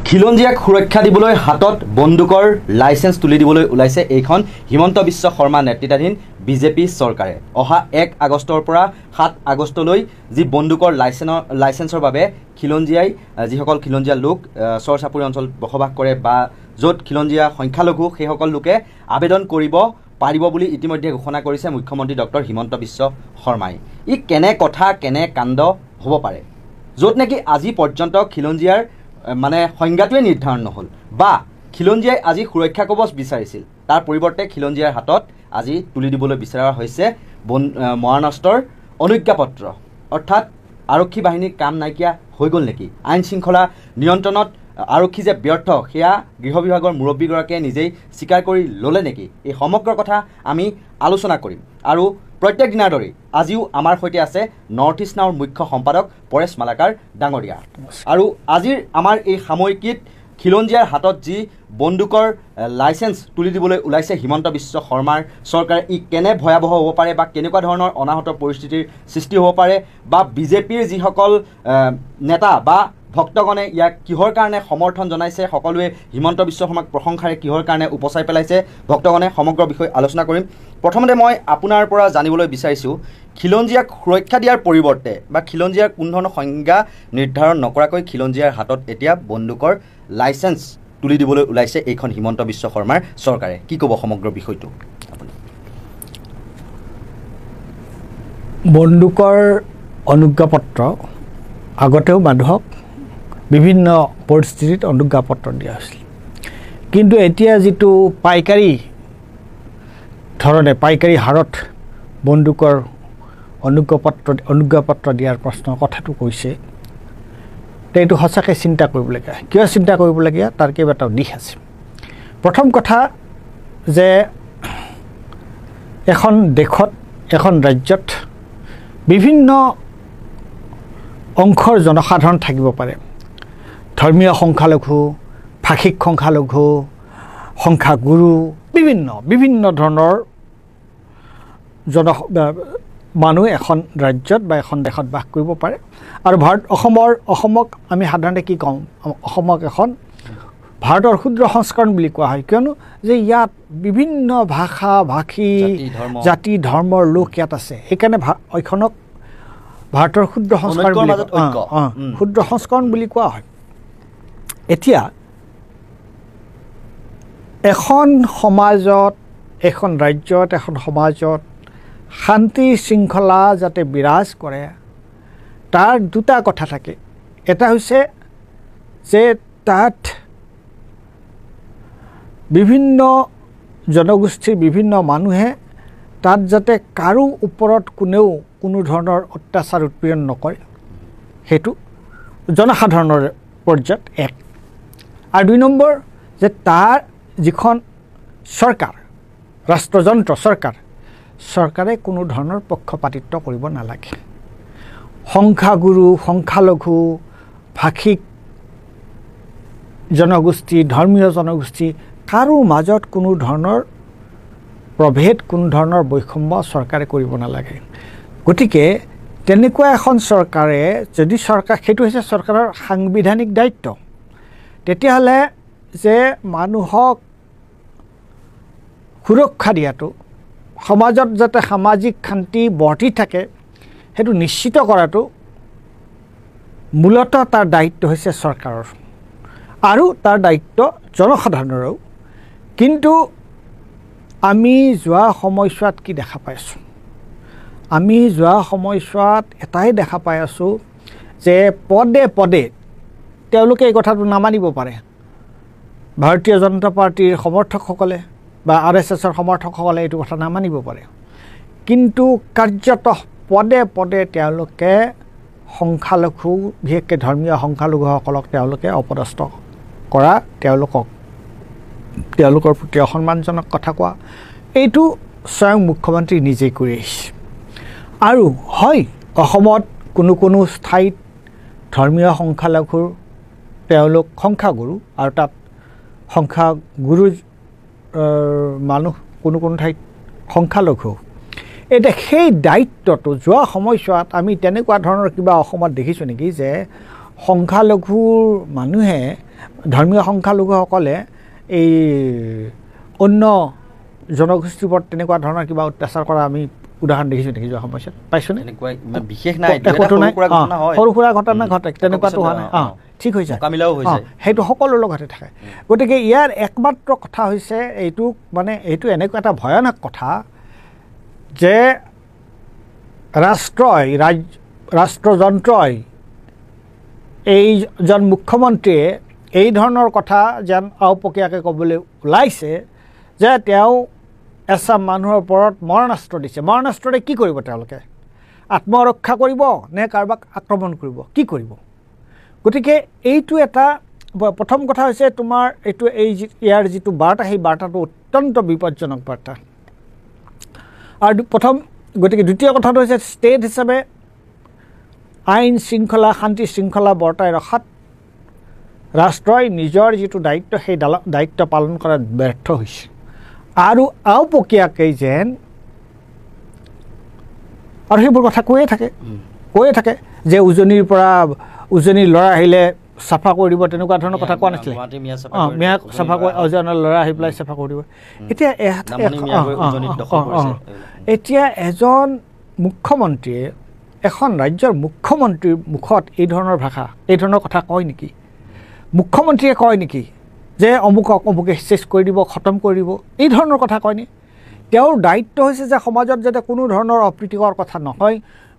খিলঞ্জীয়াক সুৰক্ষা দিবলৈ হাতত বন্দুকৰ লাইসেন্স তুলি দিবলৈ ওলাইছে এইখন হিমন্ত বিশ্ব শৰ্মা নেতৃত্বাধীন বিজেপি চৰকাৰে। অহা 1 আগষ্টৰ পৰা 7 আগষ্টলৈ যি বন্দুকৰ লাইসেন্সৰ বাবে খিলঞ্জীয়াই যিসকল খিলঞ্জীয়া লোক চৰ চাপৰি অঞ্চল বসবাস কৰে বা য'ত খিলঞ্জীয়া সংখ্যালঘু সেইসকল লোকে আবেদন কৰিব পাৰিব বুলি ইতিমধ্যে ঘোষণা কৰিছে মুখ্যমন্ত্ৰী ডক্টৰ হিমন্ত বিশ্ব শৰ্মাই। ই কেনে কথা কেনে কাণ্ড হ'ব পাৰে য'ত নেকি আজি পৰ্যন্ত খিলঞ্জীয়াৰ মানে সংজ্ঞাটোৱে নিৰ্ধাৰণ নহ'ল বা খিলঞ্জীয়াই আজি সুৰক্ষা কবচ বিচাৰিছিল, তাৰ পৰিৱৰ্তে খিলঞ্জীয়াৰ হাতত আজি তুলি দিবলৈ বিচৰা হৈছে মৰাণস্ত্ৰৰ অনুজ্ঞাপত্ৰ। অৰ্থাৎ আৰক্ষী বাহিনীৰ কাম নাইকিয়া হৈ গ'ল নেকি? আইন শৃংখলা নিয়ন্ত্ৰণত আৰক্ষী যে ব্যৰ্থ সেয়া গৃহ বিভাগৰ মুৰব্বীগৰাকীয়ে নিজেই স্বীকাৰ কৰি ল'লে নেকি? এই সমগ্ৰ কথা আমি আলোচনা কৰিম। আৰু প্ৰত্যেক দিনাৰ দৰে আজিও আমাৰ সৈতে আছে নৰ্থ ইষ্ট নাওৰ মুখ্য সম্পাদক পৰেশ মালাকাৰ ডাঙৰীয়া। আৰু আজিৰ আমাৰ এই সাময়িকীত খিলঞ্জীয়াৰ হাতত যি বন্দুকৰ লাইসেন্স তুলি দিবলৈ ওলাইছে হিমন্ত বিশ্ব শৰ্মাৰ চৰকাৰে, ই কেনে ভয়াৱহ হ'ব পাৰে বা কেনেকুৱা ধৰণৰ অনাহত পৰিস্থিতিৰ সৃষ্টি হ'ব পাৰে বা বিজেপিৰ যিসকল নেতা বা ভক্তগণে ইয়াক কিহৰ কাৰণে সমৰ্থন জনাইছে, সকলোৱে হিমন্ত বিশ্ব শৰ্মাক প্ৰশংসাৰে কিহৰ কাৰণে উপচাই পেলাইছে ভক্তগণে, সমগ্ৰ বিষয় আলোচনা কৰিম। প্ৰথমতে মই আপোনাৰ পৰা জানিবলৈ বিচাৰিছোঁ, খিলঞ্জীয়াক সুৰক্ষা দিয়াৰ পৰিৱৰ্তে বা খিলঞ্জীয়াৰ কোনো ধৰণৰ সংজ্ঞা নিৰ্ধাৰণ নকৰাকৈ খিলঞ্জীয়াৰ হাতত এতিয়া বন্দুকৰ লাইসেন্স তুলি দিবলৈ ওলাইছে এইখন হিমন্ত বিশ্ব শৰ্মাৰ চৰকাৰে, কি ক'ব সমগ্ৰ বিষয়টো আপুনি? বন্দুকৰ অনুজ্ঞাপত্ৰ আগতেও মানুহক বিভিন্ন পৰিস্থিতিত অনুজ্ঞাপত্ৰ দিয়া হৈছিল, কিন্তু এতিয়া যিটো পাইকাৰী ধৰণে পাইকাৰী হাৰত বন্দুকৰ অনুজ্ঞাপত্ৰ দিয়াৰ প্ৰশ্ন কথাটো কৈছে, এইটো সঁচাকৈ চিন্তা কৰিবলগীয়া। কিয় চিন্তা কৰিবলগীয়া? তাৰ কেইবাটাও দিশ আছে। প্ৰথম কথা যে এখন দেশত এখন ৰাজ্যত বিভিন্ন অংশৰ জনসাধাৰণ থাকিব পাৰে। ধৰ্মীয় সংখ্যালঘু, ভাষিক সংখ্যালঘু, সংখ্যাগুৰু, বিভিন্ন ধৰণৰ মানুহ এখন ৰাজ্যত বা এখন দেশত বাস কৰিব পাৰে। আৰু অসমক আমি সাধাৰণতে কি কওঁ? অসমক এখন ভাৰতৰ ক্ষুদ্ৰ সংস্কৰণ বুলি কোৱা হয়, কিয়নো যে ইয়াত বিভিন্ন ভাষা ভাষী জাতি ধৰ্মৰ লোক ইয়াত আছে, সেইকাৰণে এইখনক ভাৰতৰ ক্ষুদ্ৰ সংস্কৰণ বুলি কোৱা হয়। এতিয়া এখন সমাজত, এখন ৰাজ্যত, এখন সমাজত শান্তি শৃংখলা যাতে বিৰাজ কৰে তাৰ দুটা কথা থাকে। এটা হৈছে যে তাত বিভিন্ন জনগোষ্ঠীৰ বিভিন্ন মানুহে তাত যাতে কাৰো ওপৰত কোনেও কোনো ধৰণৰ অত্যাচাৰ উৎপীড়ন নকৰে, সেইটো জনসাধাৰণৰ পৰ্যায়ত এক। আৰু 2 নম্বৰ যে তাৰ যিখন চৰকাৰ, ৰাষ্ট্ৰযন্ত্ৰ চৰকাৰে কোনো ধৰণৰ পক্ষপাতিত্ব কৰিব নালাগে। সংখ্যাগুৰু, সংখ্যালঘু, ভাষিক জনগোষ্ঠী, ধৰ্মীয় জনগোষ্ঠী কাৰো মাজত কোনো ধৰণৰ প্ৰভেদ, কোনো ধৰণৰ বৈষম্য চৰকাৰে কৰিব নালাগে। গতিকে তেনেকুৱা এখন চৰকাৰে যদি সেইটো হৈছে চৰকাৰৰ সাংবিধানিক দায়িত্ব, তেতিয়াহ'লে যে মানুহক সুৰক্ষা দিয়াটো, সমাজত যাতে সামাজিক শান্তি বৰ্তি থাকে সেইটো নিশ্চিত কৰাটো মূলতঃ তাৰ দায়িত্ব হৈছে চৰকাৰৰ আৰু তাৰ দায়িত্ব জনসাধাৰণৰো। কিন্তু আমি যোৱা সময়ছোৱাত কি দেখা পাই আছোঁ? আমি যোৱা সময়ছোৱাত এটাই দেখা পাই আছোঁ যে পদে পদে তেওঁলোকে এই কথাটো নামানিব পাৰে। ভাৰতীয় জনতা পাৰ্টীৰ সমৰ্থকসকলে বা RSSৰ সমৰ্থকসকলে এইটো কথা নামানিব পাৰে, কিন্তু কাৰ্যত পদে পদে তেওঁলোকে সংখ্যালঘু, বিশেষকৈ ধৰ্মীয় সংখ্যালঘুসকলক তেওঁলোকে অপদস্থ কৰা, তেওঁলোকৰ প্ৰতি অসন্মানজনক কথা কোৱা, এইটো স্বয়ং মুখ্যমন্ত্ৰী নিজেই কৰি আহিছে। আৰু হয়, অসমত কোনো ঠাইত ধৰ্মীয় সংখ্যালঘুৰ তেওঁলোক সংখ্যাগুৰু আৰু তাত সংখ্যাগুৰু মানুহ কোনো ঠাইত সংখ্যালঘু। এতিয়া সেই দায়িত্বটো যোৱা সময়ছোৱাত আমি তেনেকুৱা ধৰণৰ কিবা অসমত দেখিছোঁ নেকি যে সংখ্যালঘুৰ মানুহে ধৰ্মীয় সংখ্যালঘুসকলে এই অন্য জনগোষ্ঠীৰ ওপৰত তেনেকুৱা ধৰণৰ কিবা অত্যাচাৰ কৰা আমি উদাহৰণ দেখিছোঁ নেকি যোৱা সময়ছোৱাত পাইছোঁনে বিশেষ নাই সৰু সুৰা ঘটনা ঘটে তেনেকুৱাটো হোৱা নাই ঠিক হৈছে সেইটো সকলোৰ লগতে থাকে গতিকে ইয়াৰ একমাত্ৰ কথা হৈছে এইটো মানে এইটো এনেকুৱা এটা ভয়ানক কথা যে ৰাষ্ট্ৰযন্ত্ৰই এইজন মুখ্যমন্ত্ৰীয়ে এই ধৰণৰ কথা যেন আওপকীয়াকৈ ক'বলৈ ওলাইছে যে তেওঁ এচাম মানুহৰ ওপৰত মৰণাস্ত্ৰ দিছে মৰণাস্ত্ৰৰে কি কৰিব তেওঁলোকে আত্মৰক্ষা কৰিব নে কাৰোবাক আক্ৰমণ কৰিব কি কৰিব গতিকে এইটো এটা প্ৰথম কথা হৈছে তোমাৰ এইটো ইয়াৰ যিটো বাৰ্তা সেই বাৰ্তাটো অত্যন্ত বিপজ্জনক বাৰ্তা আৰু গতিকে দ্বিতীয় কথাটো হৈছে ষ্টেট হিচাপে আইন শৃংখলা শান্তি শৃংখলা বৰ্তাই ৰখাত ৰাষ্ট্ৰই নিজৰ যিটো দায়িত্ব সেই দায়িত্ব পালন কৰাত ব্যৰ্থ হৈছে আৰু আওপকীয়াকৈ যেন আৰু সেইবোৰ কথা কৈয়ে থাকে যে উজনিৰ ল'ৰা আহিলে চাফা কৰি দিব তেনেকুৱা ধৰণৰ কথা কোৱা নাছিলে মিয়া চাফা কৰি উজনিৰ ল'ৰা আহি পেলাই চাফা কৰি দিব এতিয়া এজন মুখ্যমন্ত্ৰীয়ে এখন ৰাজ্যৰ মুখ্যমন্ত্ৰীৰ মুখত এই ধৰণৰ ভাষা এই ধৰণৰ কথা কয় নেকি মুখ্যমন্ত্ৰীয়ে কয় নেকি যে অমুকে শেষ কৰি দিব খতম কৰি দিব এই ধৰণৰ কথা কয়নে তেওঁৰ দায়িত্ব হৈছে যে সমাজত যাতে কোনো ধৰণৰ অপ্ৰীতিকৰ কথা নহয়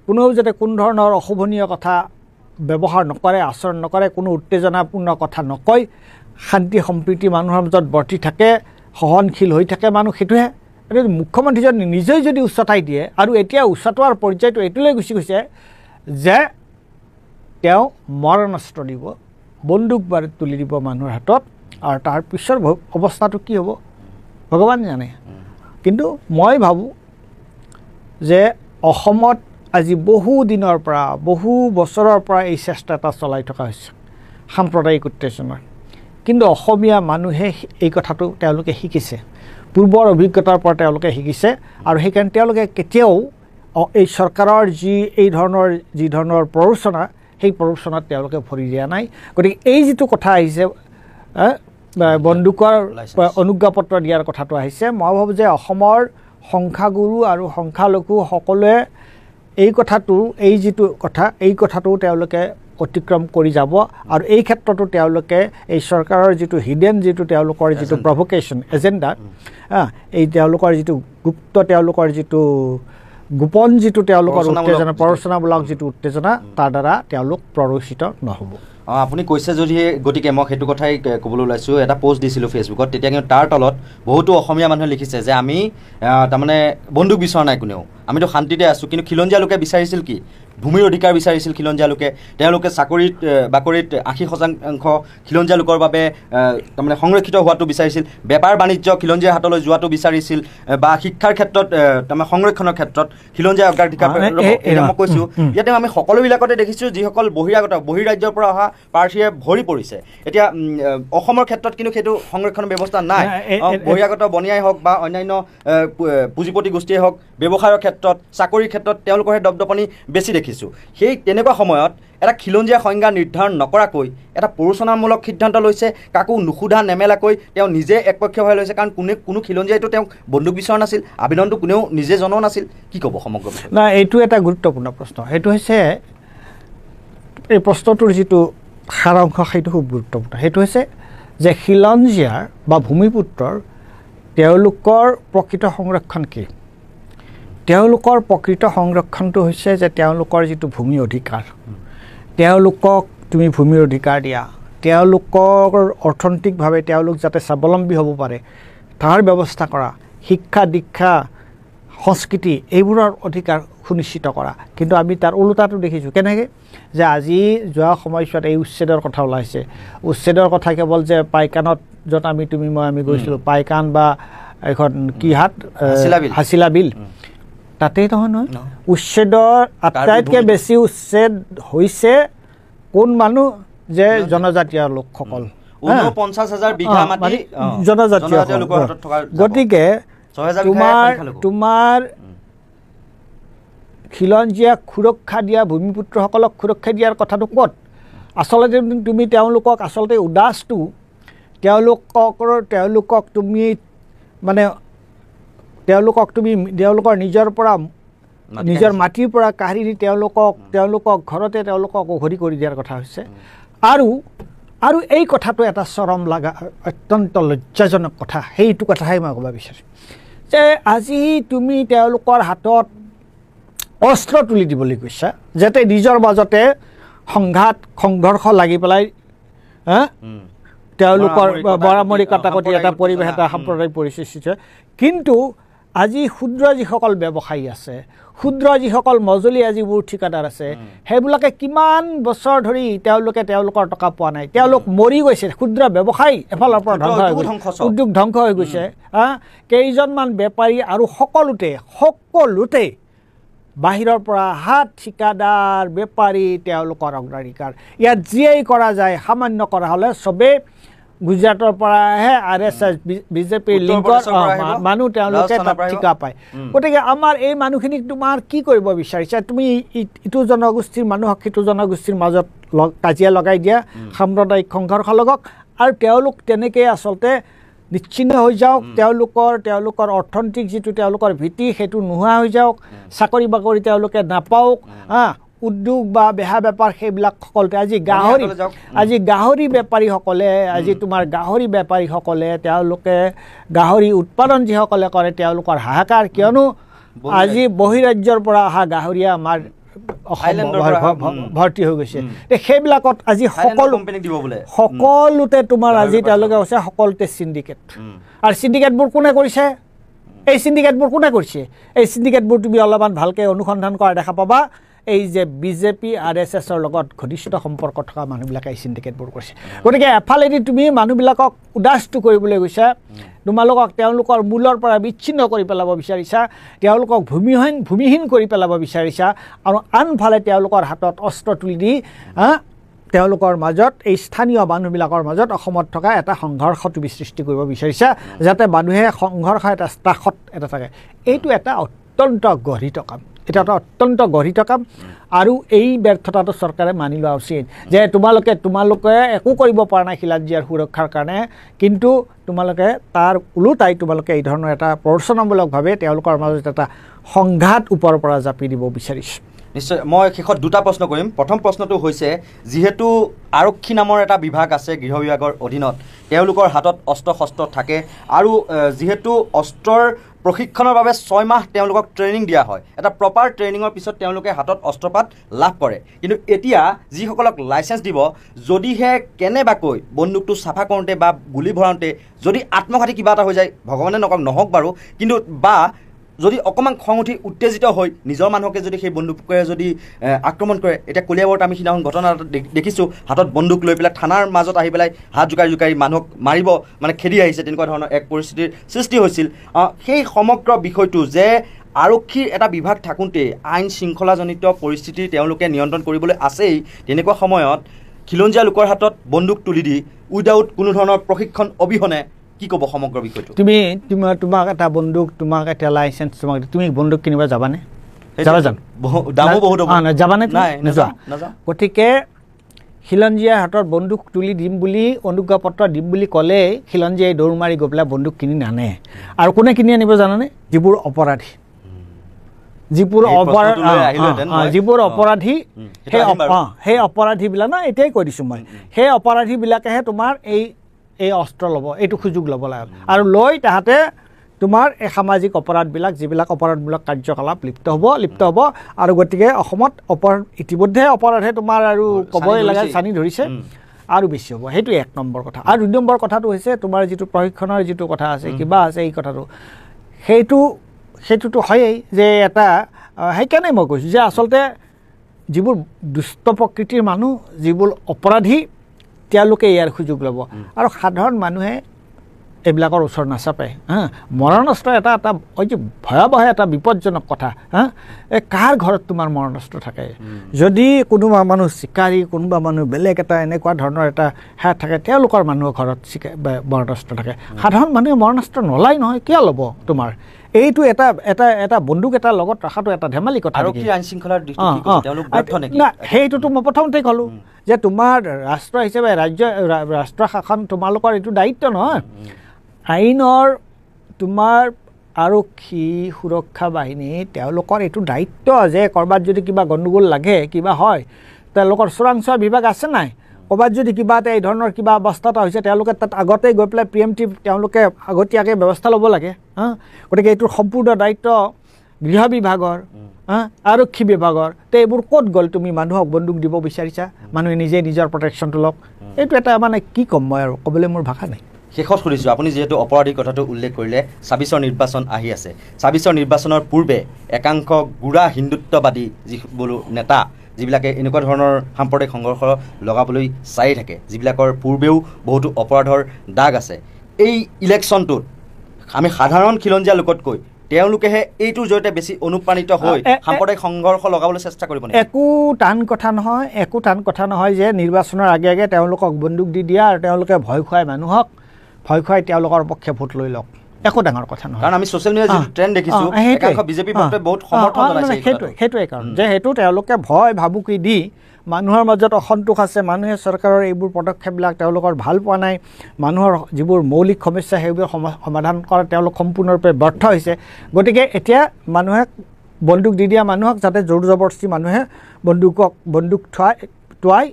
কোনেও যাতে কোনো ধৰণৰ অশোভনীয় কথা ব্যৱহাৰ নকৰে আচৰণ নকৰে কোনো উত্তেজনাপূৰ্ণ কথা নকয় শান্তি সম্প্ৰীতি মানুহৰ মাজত বৰ্তি থাকে সহনশীল হৈ থাকে মানুহ সেইটোহে মুখ্যমন্ত্ৰীজন নিজেই যদি উচ্চতাই দিয়ে আৰু এতিয়া উচ্চতোৱাৰ পৰ্যায়টো এইটোলৈ গুচি গৈছে যে তেওঁ মৰণাস্ত্ৰ দিব বন্দুক বাৰুদ তুলি দিব মানুহৰ হাতত আৰু তাৰ পিছৰ অৱস্থাটো কি হ'ব ভগৱান জানে কিন্তু মই ভাবোঁ যে অসমত আজি বহু দিনৰ পৰা বহু বছৰৰ পৰা এই চেষ্টা এটা চলাই থকা হৈছে সাম্প্ৰদায়িক উত্তেজনাৰ কিন্তু অসমীয়া মানুহে এই কথাটো তেওঁলোকে শিকিছে পূৰ্বৰ অভিজ্ঞতাৰ পৰা তেওঁলোকে শিকিছে আৰু সেইকাৰণে তেওঁলোকে কেতিয়াও এই চৰকাৰৰ যি ধৰণৰ প্ৰৰোচনা সেই প্ৰৰোচনাত তেওঁলোকে ভৰি দিয়া নাই গতিকে এই যিটো কথা আহিছে বন্দুকৰ অনুজ্ঞাপত্ৰ দিয়াৰ কথাটো আহিছে মই ভাবোঁ যে অসমৰ সংখ্যাগুৰু আৰু সংখ্যালঘু সকলোৱে এই কথাটো তেওঁলোকে অতিক্ৰম কৰি যাব আৰু এই ক্ষেত্ৰতো তেওঁলোকে এই চৰকাৰৰ যিটো হিডেন যিটো তেওঁলোকৰ যিটো প্ৰভোকেশ্যন এজেণ্ডা এই তেওঁলোকৰ যিটো তেওঁলোকৰ যিটো গোপন যিটো তেওঁলোকৰ উত্তেজনা প্ৰৰোচনামূলক যিটো উত্তেজনা তাৰ দ্বাৰা তেওঁলোক প্ৰৰোচিত নহ'ব আপুনি কৈছে যদি গতিকে মই সেইটো কথাই ক'বলৈ ওলাইছোঁ এটা পোষ্ট দিছিলোঁ ফেচবুকত তেতিয়া কিন্তু তাৰ তলত বহুতো অসমীয়া মানুহে লিখিছে যে আমি তাৰমানে বন্দুক বিচৰা নাই কোনেও আমিতো শান্তিতে আছোঁ কিন্তু খিলঞ্জীয়া লোকে বিচাৰিছিল কি ভূমিৰ অধিকাৰ বিচাৰিছিল খিলঞ্জীয়া লোকে তেওঁলোকে চাকৰিত বাকৰিত 80% খিলঞ্জীয়া লোকৰ বাবে তাৰমানে সংৰক্ষিত হোৱাটো বিচাৰিছিল বেপাৰ বাণিজ্য খিলঞ্জীয়াৰ হাতলৈ যোৱাটো বিচাৰিছিল বা শিক্ষাৰ ক্ষেত্ৰত তাৰমানে সংৰক্ষণৰ ক্ষেত্ৰত খিলঞ্জীয়া অগ্ৰাধিকাৰ মই কৈছোঁ ইয়াতে আমি সকলোবিলাকতে দেখিছোঁ যিসকল বহিৰাজ্যৰ পৰা অহা প্ৰাৰ্থীয়ে ভৰি পৰিছে এতিয়া অসমৰ ক্ষেত্ৰত কিন্তু সেইটো সংৰক্ষণ ব্যৱস্থা নাই বহিৰাগত বনিয়াই হওক বা অন্যান্য পুঁজিপতি গোষ্ঠীয়ে হওক ব্যৱসায়ৰ ক্ষেত্ৰত চাকৰিৰ ক্ষেত্ৰত তেওঁলোকৰহে দপদপনি বেছি দেখিছোঁ সেই তেনেকুৱা সময়ত এটা খিলঞ্জীয়া সংজ্ঞা নিৰ্ধাৰণ নকৰাকৈ এটা প্ৰৰোচনামূলক সিদ্ধান্ত লৈছে কাকো নুসুধা নেমেলাকৈ তেওঁ নিজে একপক্ষীয়ভাৱে লৈছে কাৰণ কোনো খিলঞ্জীয়াইতো তেওঁক বন্দুক বিচৰা নাছিল আবেদনটো কোনেও নিজে জনোৱা নাছিল কি ক'ব সমগ্ৰ নাই এইটো এটা গুৰুত্বপূৰ্ণ প্ৰশ্ন সেইটো হৈছে এই প্ৰশ্নটোৰ যিটো সাৰাংশ সেইটো খুব গুৰুত্বপূৰ্ণ সেইটো হৈছে যে খিলঞ্জীয়াৰ বা ভূমিপুত্ৰৰ তেওঁলোকৰ প্ৰকৃত সংৰক্ষণ কি তেওঁলোকৰ প্ৰকৃত সংৰক্ষণটো হৈছে যে তেওঁলোকৰ যিটো ভূমি অধিকাৰ তেওঁলোকক তুমি ভূমিৰ অধিকাৰ দিয়া তেওঁলোকৰ অৰ্থনৈতিকভাৱে তেওঁলোক যাতে স্বাৱলম্বী হ'ব পাৰে তাৰ ব্যৱস্থা কৰা শিক্ষা দীক্ষা সংস্কৃতি এইবোৰৰ অধিকাৰ সুনিশ্চিত কৰা কিন্তু আমি তাৰ ওলোটাটো দেখিছোঁ কেনেকৈ যে আজি যোৱা সময়ছোৱাত এই উচ্ছেদৰ কথা ওলাইছে উচ্ছেদৰ কথা কেৱল যে পাইকানত য'ত আমি গৈছিলোঁ পাইকান বা এখন কি হাট হাছিলা বিল তাতেই নহয় উচ্ছেদৰ আটাইতকৈ বেছি উচ্ছেদ হৈছে কোন মানুহ যে জনজাতীয় লোকসকল 49,000 বিঘা মাটি জনজাতীয় গতিকে তোমাৰ খিলঞ্জীয়াক সুৰক্ষা দিয়া ভূমিপুত্ৰসকলক সুৰক্ষা দিয়াৰ কথাটো ক'ত আচলতে তুমি তেওঁলোকক আচলতে উদাসটো তেওঁলোকক তুমি মানে তেওঁলোকৰ নিজৰ পৰা নিজৰ মাটিৰ পৰা কাঢ়ি দি তেওঁলোকক ঘৰতে তেওঁলোকক উঘৰি কৰি দিয়াৰ কথা হৈছে আৰু এই কথাটো এটা চৰম লগা অত্যন্ত লজ্জাজনক কথা সেইটো কথাহে মই ক'ব বিচাৰিম যে আজি তুমি তেওঁলোকৰ হাতত অস্ত্ৰ তুলি দিবলৈ গৈছা যাতে নিজৰ মাজতে সংঘৰ্ষ লাগি পেলাই তেওঁলোকৰ মৰামৰি কটাকটি এটা পৰিৱেশ এটা সাম্প্ৰদায়িক পৰিস্থিতি কিন্তু আজি ক্ষুদ্ৰ যিসকল ব্যৱসায়ী আছে ক্ষুদ্ৰ যিসকল মজলীয়া যিবোৰ ঠিকাদাৰ আছে সেইবিলাকে কিমান বছৰ ধৰি তেওঁলোকৰ টকা পোৱা নাই তেওঁলোক মৰি গৈছে ক্ষুদ্ৰ ব্যৱসায়ী এফালৰ পৰা উদ্যোগ ধ্বংস হৈ গৈছে কেইজনমান বেপাৰী আৰু সকলোতে বাহিৰৰ পৰা হাত ঠিকাদাৰ বেপাৰী তেওঁলোকৰ অগ্ৰাধিকাৰ ইয়াত যিয়েই কৰা যায় সামান্য কৰা হ'লে চবেই গুজৰাটৰ পৰা আহে RSS বিজেপিৰ লিংকৰ মানুহ তেওঁলোকে তাত ঠিকা পায় গতিকে আমাৰ এই মানুহখিনিক তোমাৰ কি কৰিব বিচাৰিছা তুমি ইটো জনগোষ্ঠীৰ মানুহক সিটো জনগোষ্ঠীৰ মাজত কাজিয়া লগাই দিয়া সাম্প্ৰদায়িক সংঘৰ্ষ লগক আৰু তেওঁলোক তেনেকৈ আচলতে নিশ্চিন্ন হৈ যাওক তেওঁলোকৰ অৰ্থনৈতিক যিটো তেওঁলোকৰ ভিত্তি সেইটো নোহোৱা হৈ যাওক চাকৰি বাকৰি তেওঁলোকে নাপাওক উদ্যোগ বা বেহা বেপাৰ সেইবিলাক সকলোতে আজি গাহৰি বেপাৰীসকলে আজি তোমাৰ গাহৰি বেপাৰীসকলে তেওঁলোকে গাহৰি উৎপাদন যিসকলে কৰে তেওঁলোকৰ হাহাকাৰ কিয়নো আজি বহিৰাজ্যৰ পৰা অহা গাহৰিয়া আমাৰ ভৰ্তি হৈ গৈছে সেইবিলাকত আজি সকলোতে তোমাৰ আজি তেওঁলোকে হৈছে সকলোতে সিন্ডিকেট আৰু সিন্ডিকেটবোৰ কোনে কৰিছে এই সিন্ডিকেটবোৰ তুমি অলপমান ভালকৈ অনুসন্ধান কৰা দেখা পাবা এই যে বিজেপি RSSৰ লগত ঘনিষ্ঠ সম্পৰ্ক থকা মানুহবিলাকে এই সিন্ডিকেটবোৰ কৰিছে গতিকে এফালেদি তুমি মানুহবিলাকক উদাসটো কৰিবলৈ গৈছা তোমালোকক তেওঁলোকৰ মূলৰ পৰা বিচ্ছিন্ন কৰি পেলাব বিচাৰিছা তেওঁলোকক ভূমিহীন কৰি পেলাব বিচাৰিছা আৰু আনফালে তেওঁলোকৰ হাতত অস্ত্ৰ তুলি দি তেওঁলোকৰ মাজত এই স্থানীয় মানুহবিলাকৰ মাজত অসমত থকা এটা সংঘৰ্ষ তুমি সৃষ্টি কৰিব বিচাৰিছা যাতে মানুহে সংঘৰ্ষ এটা ত্ৰাসত এটা থাকে এইটো এটা অত্যন্ত গঢ়িত কাম এটা অত্যন্ত গঢ়িত কাম আৰু এই ব্যৰ্থতাটো চৰকাৰে মানি লোৱা উচিত যে তোমালোকে একো কৰিব পৰা নাই খিলঞ্জীয়াৰ সুৰক্ষাৰ কাৰণে কিন্তু তোমালোকে তাৰ ওলোটাই তোমালোকে এই ধৰণৰ এটা প্ৰৰোচনামূলকভাৱে তেওঁলোকৰ মাজত এটা সংঘাত ওপৰৰ পৰা জাপি দিব বিচাৰিছে নিশ্চয় মই শেষত দুটা প্ৰশ্ন কৰিম প্ৰথম প্ৰশ্নটো হৈছে যিহেতু আৰক্ষী নামৰ এটা বিভাগ আছে গৃহ বিভাগৰ অধীনত তেওঁলোকৰ হাতত অস্ত্ৰ শস্ত্ৰ থাকে আৰু যিহেতু অস্ত্ৰৰ প্ৰশিক্ষণৰ বাবে 6 মাহ তেওঁলোকক ট্ৰেইনিং দিয়া হয় এটা প্ৰপাৰ ট্ৰেইনিঙৰ পিছত তেওঁলোকে হাতত অস্ত্ৰপাত লাভ কৰে কিন্তু এতিয়া যিসকলক লাইসেন্স দিব যদিহে কেনেবাকৈ বন্দুকটো চাফা কৰোঁতে বা গুলি ভৰাওঁতে যদি আত্মঘাতী কিবা এটা হৈ যায় ভগৱানে নহওক বাৰু কিন্তু বা যদি অকমান খং উঠি উত্তেজিত হৈ নিজৰ মানুহকে যদি সেই বন্দুকেৰে যদি আক্ৰমণ কৰে এটা কলিয়াবৰত আমি সিদিনাখন ঘটনা দেখিছোঁ হাতত বন্দুক লৈ পেলাই থানাৰ মাজত আহি পেলাই হাত জোকাৰি মানুহক মাৰিব মানে খেদি আহিছে তেনেকুৱা ধৰণৰ এক পৰিস্থিতিৰ সৃষ্টি হৈছিল সেই সমগ্ৰ বিষয়টো যে আৰক্ষীৰ এটা বিভাগ থাকোঁতে আইন শৃংখলাজনিত পৰিস্থিতি তেওঁলোকে নিয়ন্ত্ৰণ কৰিবলৈ আছেই তেনেকুৱা সময়ত খিলঞ্জীয়া লোকৰ হাতত বন্দুক তুলি দি উইদাউট কোনো ধৰণৰ প্ৰশিক্ষণ অবিহনে কি ক'ব সমগ্ৰ বিষয়টো তোমাক এটা বন্দুক তোমাক এটা লাইসেন্স তুমি বন্দুক কিনিব যাবানে দামো বহুত যাবানে নোযোৱা গতিকে খিলঞ্জীয়াৰ হাতত বন্দুক তুলি দিম বুলি অনুজ্ঞাপত্ৰ দিম বুলি ক'লে খিলঞ্জীয়াই দৌৰ মাৰি গৈ পেলাই বন্দুক কিনি নানে আৰু কোনে কিনি আনিব জানানে যিবোৰ অপৰাধী সেই অপৰাধীবিলাক না এতিয়াই কৈ দিছোঁ মই সেই অপৰাধীবিলাকেহে তোমাৰ এই অস্ত্ৰ ল'ব এইটো সুযোগ ল'ব লাগে আৰু লৈ তাহাঁতে তোমাৰ এই সামাজিক অপৰাধবিলাক যিবিলাক অপৰাধমূলক কাৰ্যকলাপ লিপ্ত হ'ব আৰু গতিকে অসমত ইতিমধ্যে অপৰাধে তোমাৰ আৰু ক'বই লাগে চানি ধৰিছে আৰু বেছি হ'ব সেইটো 1 নম্বৰ কথা আৰু 2 নম্বৰ কথাটো হৈছে তোমাৰ যিটো প্ৰশিক্ষণৰ যিটো কথা আছে কিবা আছে এই কথাটো সেইটোতো হয়েই যে এটা সেইকাৰণে মই কৈছোঁ যে আচলতে যিবোৰ দুষ্ট প্ৰকৃতিৰ মানুহ যিবোৰ অপৰাধী তেওঁলোকে ইয়াৰ সুযোগ ল'ব আৰু সাধাৰণ মানুহে এইবিলাকৰ ওচৰ নাচাপে মৰণাস্ত্ৰ এটা ভয়াৱহ এটা বিপদজনক কথা কাৰ ঘৰত তোমাৰ মৰণাস্ত্ৰ থাকে যদি কোনোবা মানুহ চিকাৰী কোনোবা মানুহ বেলেগ এটা এনেকুৱা ধৰণৰ এটা থাকে তেওঁলোকৰ মানুহৰ ঘৰত মৰণাস্ত্ৰ থাকে সাধাৰণ মানুহে মৰণাস্ত্ৰ নলাই নহয় কিয় ল'ব তোমাৰ এইটো এটা এটা এটা বন্দুক এটাৰ লগত ৰখাটো এটা ধেমালি কথা আৰু কি আইন শৃংখলাৰ দৃষ্টিত তেওঁলোক ব্যৰ্থ নেকি না সেইটোতো মই প্ৰথমতে ক'লোঁ যে তোমাৰ ৰাষ্ট্ৰ হিচাপে ৰাষ্ট্ৰ শাসন তোমালোকৰ এইটো দায়িত্ব নহয় আইনৰ তোমাৰ আৰক্ষী সুৰক্ষা বাহিনী তেওঁলোকৰ এইটো দায়িত্ব যে ক'ৰবাত যদি কিবা গণ্ডগোল লাগে কিবা হয় তেওঁলোকৰ চোৰাংচোৱা বিভাগ আছে নাই ক'ৰবাত যদি কিবা এটা এই ধৰণৰ কিবা অৱস্থা এটা হৈছে তেওঁলোকে তাত আগতেই গৈ পেলাই প্ৰিএমটিভ তেওঁলোকে আগতীয়াকৈ ব্যৱস্থা ল'ব লাগে গতিকে এইটোৰ সম্পূৰ্ণ দায়িত্ব গৃহ বিভাগৰ আৰক্ষী বিভাগৰ তে এইবোৰ ক'ত গ'ল তুমি মানুহক বন্দুক দিব বিচাৰিছা মানুহে নিজে নিজৰ প্ৰটেকশ্যনটো লওক এইটো এটা মানে কি ক'ম মই আৰু ক'বলৈ মোৰ ভাষা নাই শেষত সুধিছোঁ আপুনি যিহেতু অপৰাধীৰ কথাটো উল্লেখ কৰিলে ২৬ৰ নিৰ্বাচন আহি আছে ২৬ৰ নিৰ্বাচনৰ পূৰ্বে একাংশ গুড়া হিন্দুত্ববাদী যিবোৰ নেতা যিবিলাকে এনেকুৱা ধৰণৰ সাম্প্ৰদায়িক সংঘৰ্ষ লগাবলৈ চাই থাকে যিবিলাকৰ পূৰ্বেও বহুতো অপৰাধৰ দাগ আছে এই ইলেকশ্যনটোত আমি সাধাৰণ খিলঞ্জীয়া লোকতকৈ তেওঁলোকেহে এইটোৰ জৰিয়তে বেছি অনুপ্ৰাণিত হৈ সাম্প্ৰদায়িক সংঘৰ্ষ লগাবলৈ চেষ্টা কৰিব একো টান কথা নহয় যে নিৰ্বাচনৰ আগে আগে তেওঁলোকক বন্দুক দি দিয়া আৰু তেওঁলোকে ভয় খুৱাই মানুহক ভয় খুৱাই তেওঁলোকৰ পক্ষে ভোট লৈ লওক একো ডাঙৰ কথা নহয় কাৰণ আমি ছ'চিয়েল মিডিয়াত যিটো ট্ৰেণ্ড দেখিছোঁ একাংশ বিজেপি ভোটে বহুত সমৰ্থন জনাইছে সেইটোৱে কাৰণ যে সেইটো তেওঁলোকে ভয় ভাবুকি দি মানুহৰ মাজত অসন্তোষ আছে মানুহে চৰকাৰৰ এইবোৰ পদক্ষেপবিলাক তেওঁলোকৰ ভাল পোৱা নাই মানুহৰ যিবোৰ মৌলিক সমস্যা সেইবোৰ সমাধান কৰা তেওঁলোক সম্পূৰ্ণৰূপে ব্যৰ্থ হৈছে গতিকে এতিয়া মানুহে বন্দুক দি দিয়া মানুহক যাতে জোৰ জবৰদস্তি মানুহে বন্দুক টোৱাই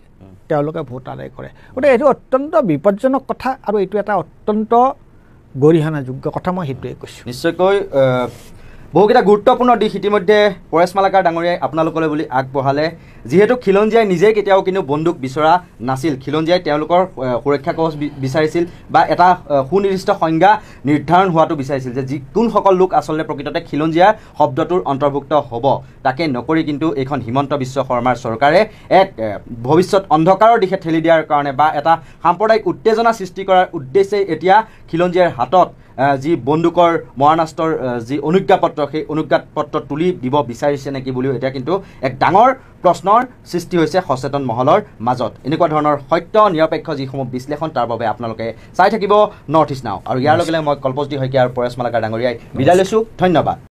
তেওঁলোকে ভোট আদায় কৰে গতিকে এইটো অত্যন্ত বিপদজনক কথা আৰু এইটো এটা অত্যন্ত গৰিহণাযোগ্য কথা মই সেইটোৱে কৈছোঁ নিশ্চয়কৈ বহুকেইটা গুৰুত্বপূৰ্ণ দিশ ইতিমধ্যে পৰেশ মালাকাৰ ডাঙৰীয়াই আপোনালোকলৈ বুলি আগবঢ়ালে যিহেতু খিলঞ্জীয়াই নিজেই কেতিয়াও কিন্তু বন্দুক বিচৰা নাছিল খিলঞ্জীয়াই তেওঁলোকৰ সুৰক্ষা কৱচ বিচাৰিছিল বা এটা সুনিৰ্দিষ্ট সংজ্ঞা নিৰ্ধাৰণ হোৱাটো বিচাৰিছিল যে কোনসকল লোক আচলতে প্ৰকৃততে খিলঞ্জীয়া শব্দটোৰ অন্তৰ্ভুক্ত হ'ব তাকে নকৰি কিন্তু এইখন হিমন্ত বিশ্ব শৰ্মাৰ চৰকাৰে এক ভৱিষ্যত অন্ধকাৰৰ দিশে ঠেলি দিয়াৰ কাৰণে বা এটা সাম্প্ৰদায়িক উত্তেজনা সৃষ্টি কৰাৰ উদ্দেশ্যে এতিয়া খিলঞ্জীয়াৰ হাতত যি বন্দুকৰ মৰাণাস্ত্ৰৰ যি অনুজ্ঞাপত্ৰ সেই অনুজ্ঞাপত্ৰ তুলি দিব বিচাৰিছে নেকি বুলিও এতিয়া কিন্তু এক ডাঙৰ প্ৰশ্নৰ সৃষ্টি হৈছে সচেতন মহলৰ মাজত এনেকুৱা ধৰণৰ সত্য নিৰপেক্ষ যিসমূহ বিশ্লেষণ তাৰ বাবে আপোনালোকে চাই থাকিব নৰ্থ ইষ্ট নাও আৰু ইয়াৰ লগে লগে মই কল্পজ্যোতি শইকীয়া আৰু পৰেশ মালাকাৰ ডাঙৰীয়াই বিদায় লৈছোঁ ধন্যবাদ